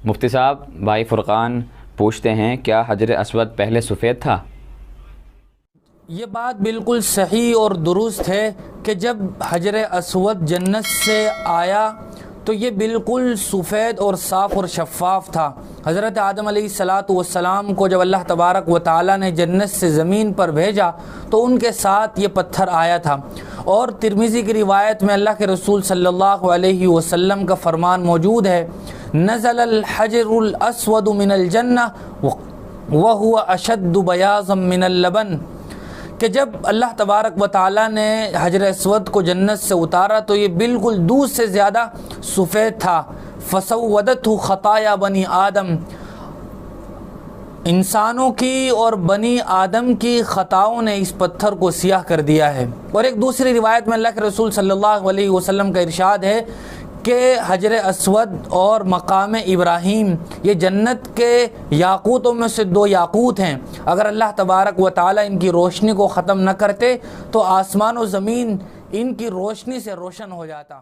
مفتی صاحب، بھائی فرقان پوچھتے ہیں کیا حجر اسود پہلے سفید تھا؟ یہ بات بالکل صحیح اور درست ہے کہ جب حجر اسود جنت سے آیا تو یہ بالکل سفید اور صاف اور شفاف تھا۔ حضرت آدم علیہ السلام کو جب اللہ تبارک و تعالی نے جنت سے زمین پر بھیجا تو ان کے ساتھ یہ پتھر آیا تھا، اور ترمذی کی روایت میں اللہ کے رسول صلی اللہ علیہ وسلم کا فرمان موجود ہے، نزل الحجر الاسود من الجنہ وهو اشد بیاضا من اللبن، کہ جب اللہ تبارک و تعالی نے حجر اسود کو جنت سے اتارا تو یہ بالکل دودھ سے زیادہ سفید تھا۔ فسودته خطایا بنی آدم، انسانوں کی اور بنی آدم کی خطاؤں نے اس پتھر کو سیاہ کر دیا ہے۔ اور ایک دوسری روایت میں اللہ کے رسول صلی اللہ علیہ وسلم کا ارشاد ہے کہ حجر اسود اور مقام ابراہیم یہ جنت کے یاقوتوں میں سے دو یاقوت ہیں، اگر اللہ تبارک و تعالی ان کی روشنی کو ختم نہ کرتے تو آسمان و زمین ان کی روشنی سے روشن ہو جاتا۔